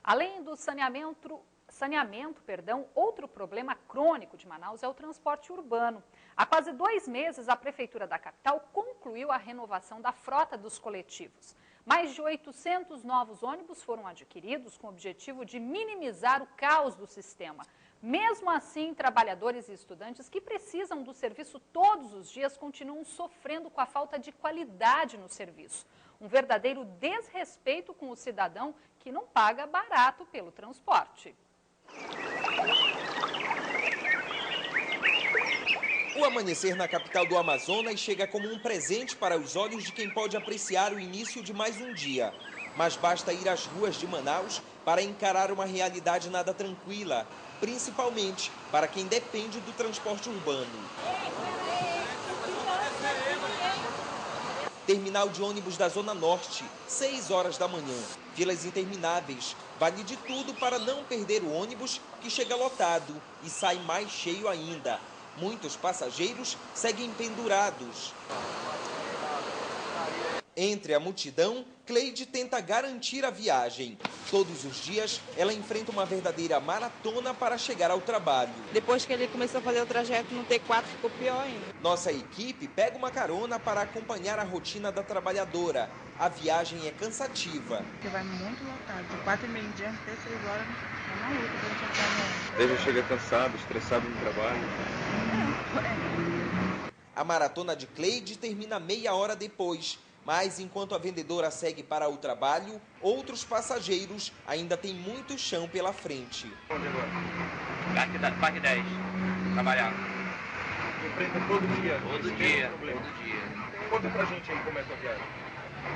Além do saneamento, outro problema crônico de Manaus é o transporte urbano. Há quase 2 meses, a Prefeitura da capital concluiu a renovação da frota dos coletivos. Mais de 800 novos ônibus foram adquiridos com o objetivo de minimizar o caos do sistema. Mesmo assim, trabalhadores e estudantes que precisam do serviço todos os dias continuam sofrendo com a falta de qualidade no serviço. Um verdadeiro desrespeito com o cidadão que não paga barato pelo transporte. O amanhecer na capital do Amazonas chega como um presente para os olhos de quem pode apreciar o início de mais um dia. Mas basta ir às ruas de Manaus para encarar uma realidade nada tranquila, principalmente para quem depende do transporte urbano. Terminal de ônibus da Zona Norte, 6 horas da manhã. Filas intermináveis. Vale de tudo para não perder o ônibus que chega lotado e sai mais cheio ainda. Muitos passageiros seguem pendurados. Entre a multidão, Cleide tenta garantir a viagem. Todos os dias, ela enfrenta uma verdadeira maratona para chegar ao trabalho. Depois que ele começou a fazer o trajeto no T4, ficou pior ainda. Nossa equipe pega uma carona para acompanhar a rotina da trabalhadora. A viagem é cansativa. Você vai muito lotado, de 4h30 em diante, até 6 horas, é uma luta pra gente entrar no... Ele já chega cansado, estressado no trabalho. A maratona de Cleide termina meia hora depois. Mas enquanto a vendedora segue para o trabalho, outros passageiros ainda têm muito chão pela frente. Onde agora? Parque 10, trabalhar. Enfrenta todo dia? Todo dia. Conta pra gente aí como é a tua viagem.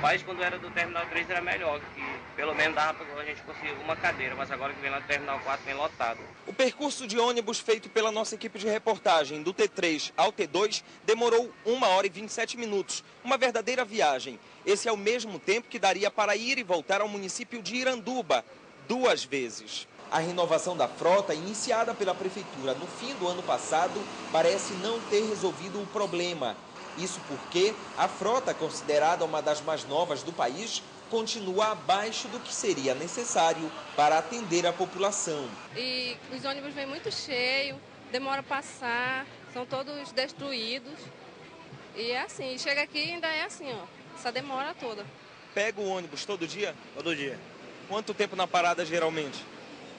Mas quando era do Terminal 3 era melhor, que pelo menos dava pra a gente conseguir uma cadeira, mas agora que vem lá do Terminal 4 vem lotado. O percurso de ônibus feito pela nossa equipe de reportagem do T3 ao T2 demorou 1 hora e 27 minutos, uma verdadeira viagem. Esse é o mesmo tempo que daria para ir e voltar ao município de Iranduba 2 vezes. A renovação da frota, iniciada pela Prefeitura no fim do ano passado, parece não ter resolvido o problema. Isso porque a frota, considerada uma das mais novas do país, continua abaixo do que seria necessário para atender a população. E os ônibus vêm muito cheios, demora a passar, são todos destruídos. E é assim, chega aqui e ainda é assim, ó, essa demora toda. Pega o ônibus todo dia? Todo dia. Quanto tempo na parada geralmente?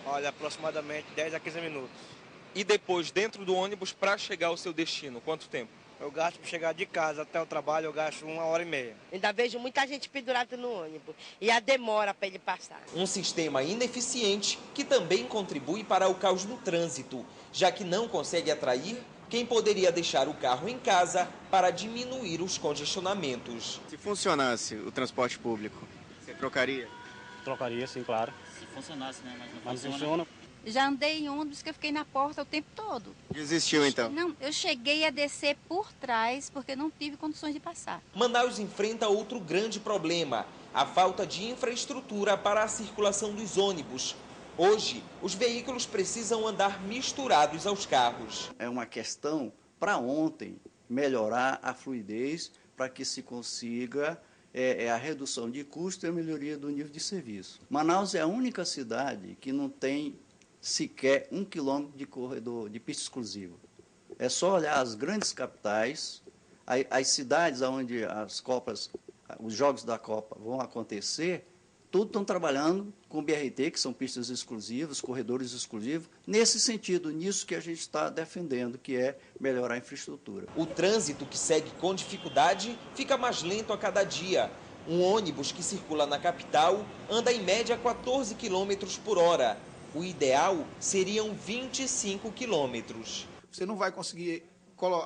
Olha, aproximadamente 10 a 15 minutos. E depois, dentro do ônibus, para chegar ao seu destino, quanto tempo? Eu gasto para chegar de casa até o trabalho, eu gasto 1h30. Ainda vejo muita gente pendurada no ônibus e a demora para ele passar. Um sistema ineficiente que também contribui para o caos no trânsito, já que não consegue atrair quem poderia deixar o carro em casa para diminuir os congestionamentos. Se funcionasse o transporte público, você trocaria? Trocaria, sim, claro. Se funcionasse, né? Mas não funciona. Já andei em ônibus que eu fiquei na porta o tempo todo. Desistiu, então? Não, eu cheguei a descer por trás porque não tive condições de passar. Manaus enfrenta outro grande problema, a falta de infraestrutura para a circulação dos ônibus. Hoje, os veículos precisam andar misturados aos carros. É uma questão para ontem melhorar a fluidez para que se consiga a redução de custo e a melhoria do nível de serviço. Manaus é a única cidade que não tem sequer 1 quilômetro de corredor de pista exclusiva. É só olhar as grandes capitais, as cidades onde as Copas, os Jogos da Copa vão acontecer, todos estão trabalhando com BRT, que são pistas exclusivas, corredores exclusivos, nesse sentido, nisso que a gente está defendendo, que é melhorar a infraestrutura. O trânsito que segue com dificuldade fica mais lento a cada dia. Um ônibus que circula na capital anda em média 14 km por hora. O ideal seriam 25 quilômetros. Você não vai conseguir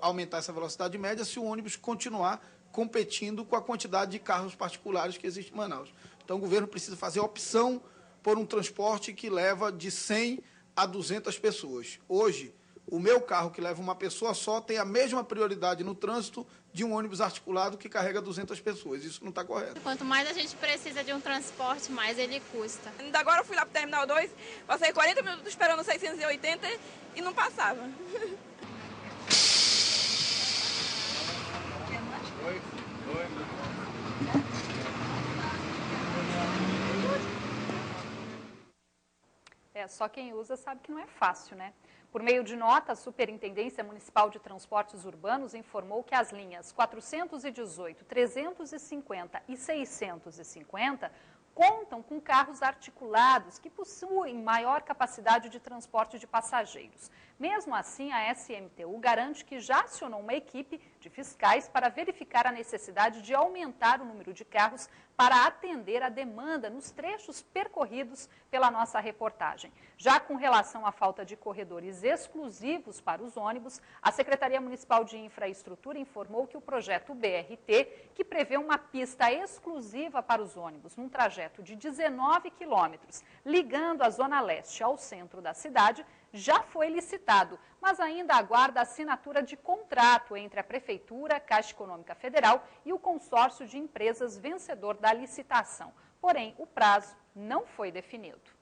aumentar essa velocidade média se o ônibus continuar competindo com a quantidade de carros particulares que existe em Manaus. Então o governo precisa fazer opção por um transporte que leva de 100 a 200 pessoas. Hoje, o meu carro, que leva uma pessoa só, tem a mesma prioridade no trânsito de um ônibus articulado que carrega 200 pessoas. Isso não está correto. Quanto mais a gente precisa de um transporte, mais ele custa. Ainda agora eu fui lá para o Terminal 2, passei 40 minutos esperando 680 e não passava. Só quem usa sabe que não é fácil, né? Por meio de nota, a Superintendência Municipal de Transportes Urbanos informou que as linhas 418, 350 e 650 contam com carros articulados que possuem maior capacidade de transporte de passageiros. Mesmo assim, a SMTU garante que já acionou uma equipe de fiscais para verificar a necessidade de aumentar o número de carros para atender a demanda nos trechos percorridos pela nossa reportagem. Já com relação à falta de corredores exclusivos para os ônibus, a Secretaria Municipal de Infraestrutura informou que o projeto BRT, que prevê uma pista exclusiva para os ônibus num trajeto de 19 quilômetros, ligando a Zona Leste ao centro da cidade, já foi licitado, mas ainda aguarda a assinatura de contrato entre a Prefeitura, Caixa Econômica Federal e o consórcio de empresas vencedor da licitação. Porém, o prazo não foi definido.